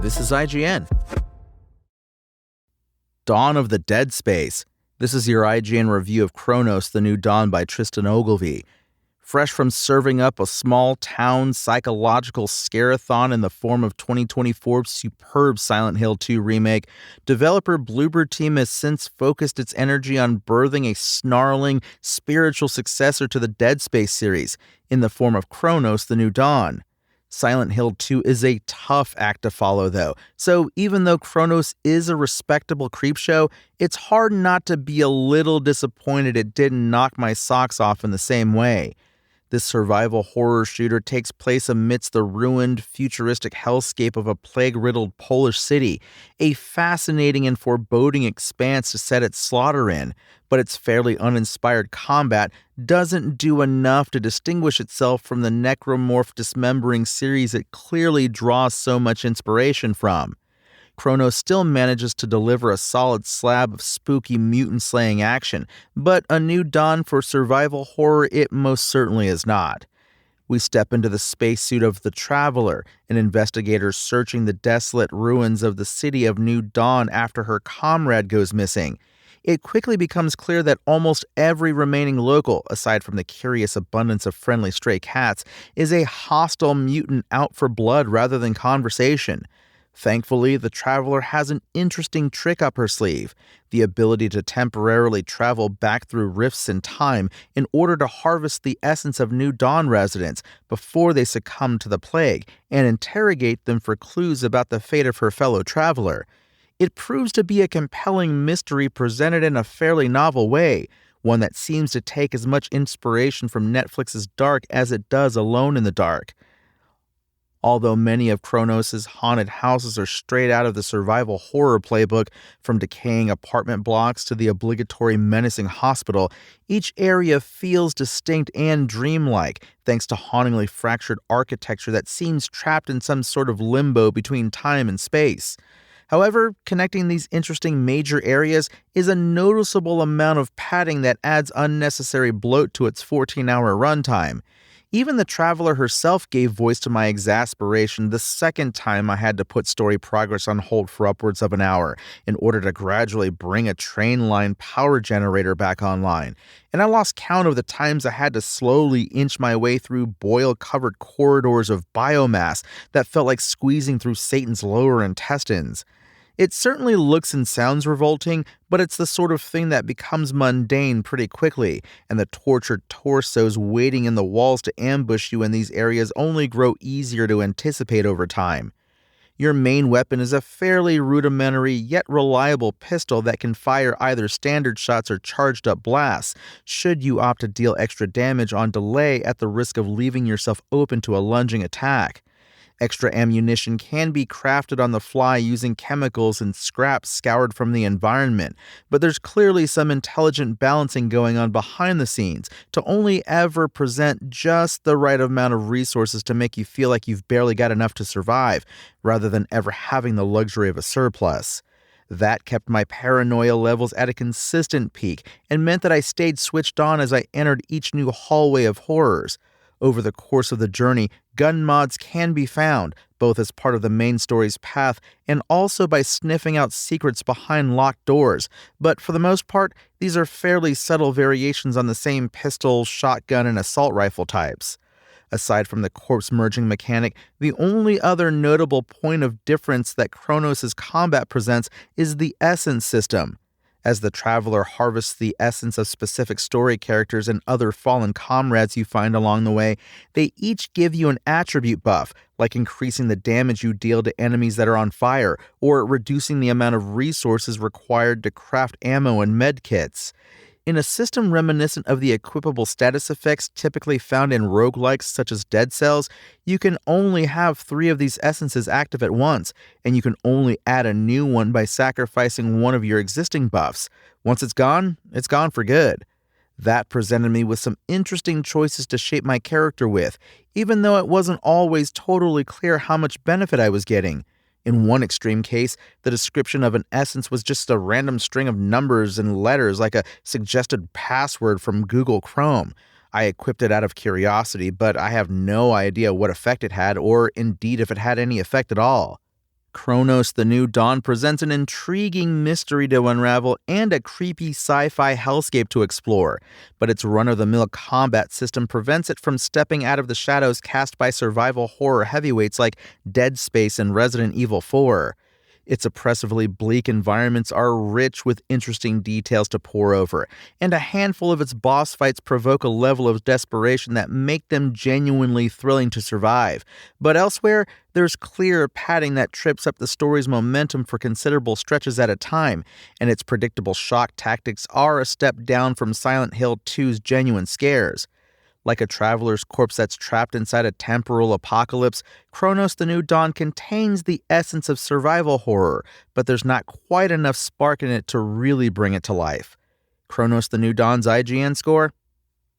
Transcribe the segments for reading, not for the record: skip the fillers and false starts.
This is IGN. Dawn of the Dead Space. This is your IGN review of Cronos, the New Dawn by Tristan Ogilvie. Fresh from serving up a small-town psychological scare-a-thon in the form of 2024's superb Silent Hill 2 remake, developer Bloober Team has since focused its energy on birthing a snarling, spiritual successor to the Dead Space series, in the form of Cronos, the New Dawn. Silent Hill 2 is a tough act to follow, though, so even though Cronos is a respectable creepshow, it's hard not to be a little disappointed it didn't knock my socks off in the same way. This survival horror shooter takes place amidst the ruined, futuristic hellscape of a plague-riddled Polish city, a fascinating and foreboding expanse to set its slaughter in, but its fairly uninspired combat doesn't do enough to distinguish itself from the necromorph dismembering series it clearly draws so much inspiration from. Cronos still manages to deliver a solid slab of spooky mutant-slaying action, but a new dawn for survival horror it most certainly is not. We step into the spacesuit of the Traveler, an investigator searching the desolate ruins of the city of New Dawn after her comrade goes missing. It quickly becomes clear that almost every remaining local, aside from the curious abundance of friendly stray cats, is a hostile mutant out for blood rather than conversation. Thankfully, the Traveler has an interesting trick up her sleeve, the ability to temporarily travel back through rifts in time in order to harvest the essence of New Dawn residents before they succumb to the plague and interrogate them for clues about the fate of her fellow traveler. It proves to be a compelling mystery presented in a fairly novel way, one that seems to take as much inspiration from Netflix's Dark as it does Alone in the Dark. Although many of Cronos' haunted houses are straight out of the survival horror playbook, from decaying apartment blocks to the obligatory menacing hospital, each area feels distinct and dreamlike, thanks to hauntingly fractured architecture that seems trapped in some sort of limbo between time and space. However, connecting these interesting major areas is a noticeable amount of padding that adds unnecessary bloat to its 14-hour runtime. Even the Traveler herself gave voice to my exasperation the second time I had to put story progress on hold for upwards of an hour in order to gradually bring a train line power generator back online, and I lost count of the times I had to slowly inch my way through boil-covered corridors of biomass that felt like squeezing through Satan's lower intestines. It certainly looks and sounds revolting, but it's the sort of thing that becomes mundane pretty quickly, and the tortured torsos waiting in the walls to ambush you in these areas only grow easier to anticipate over time. Your main weapon is a fairly rudimentary yet reliable pistol that can fire either standard shots or charged up blasts, should you opt to deal extra damage on delay at the risk of leaving yourself open to a lunging attack. Extra ammunition can be crafted on the fly using chemicals and scraps scoured from the environment, but there's clearly some intelligent balancing going on behind the scenes to only ever present just the right amount of resources to make you feel like you've barely got enough to survive, rather than ever having the luxury of a surplus. That kept my paranoia levels at a consistent peak and meant that I stayed switched on as I entered each new hallway of horrors. Over the course of the journey, gun mods can be found, both as part of the main story's path and also by sniffing out secrets behind locked doors, but for the most part, these are fairly subtle variations on the same pistol, shotgun, and assault rifle types. Aside from the corpse merging mechanic, the only other notable point of difference that Cronos' combat presents is the essence system. As the Traveler harvests the essence of specific story characters and other fallen comrades you find along the way, they each give you an attribute buff, like increasing the damage you deal to enemies that are on fire, or reducing the amount of resources required to craft ammo and med kits. In a system reminiscent of the equipable status effects typically found in roguelikes such as Dead Cells, you can only have 3 of these essences active at once, and you can only add a new one by sacrificing one of your existing buffs. Once it's gone for good. That presented me with some interesting choices to shape my character with, even though it wasn't always totally clear how much benefit I was getting. In one extreme case, the description of an essence was just a random string of numbers and letters like a suggested password from Google Chrome. I equipped it out of curiosity, but I have no idea what effect it had or indeed if it had any effect at all. Cronos the New Dawn presents an intriguing mystery to unravel and a creepy sci-fi hellscape to explore, but its run-of-the-mill combat system prevents it from stepping out of the shadows cast by survival horror heavyweights like Dead Space and Resident Evil 4. Its oppressively bleak environments are rich with interesting details to pore over, and a handful of its boss fights provoke a level of desperation that make them genuinely thrilling to survive. But elsewhere, there's clear padding that trips up the story's momentum for considerable stretches at a time, and its predictable shock tactics are a step down from Silent Hill 2's genuine scares. Like a traveler's corpse that's trapped inside a temporal apocalypse, Cronos the New Dawn contains the essence of survival horror, but there's not quite enough spark in it to really bring it to life. Cronos the New Dawn's IGN score?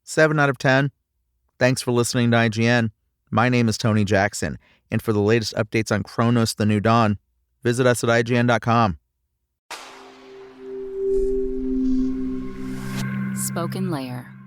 7 out of 10. Thanks for listening to IGN. My name is Tony Jackson, and for the latest updates on Cronos the New Dawn, visit us at IGN.com. Spoken Layer.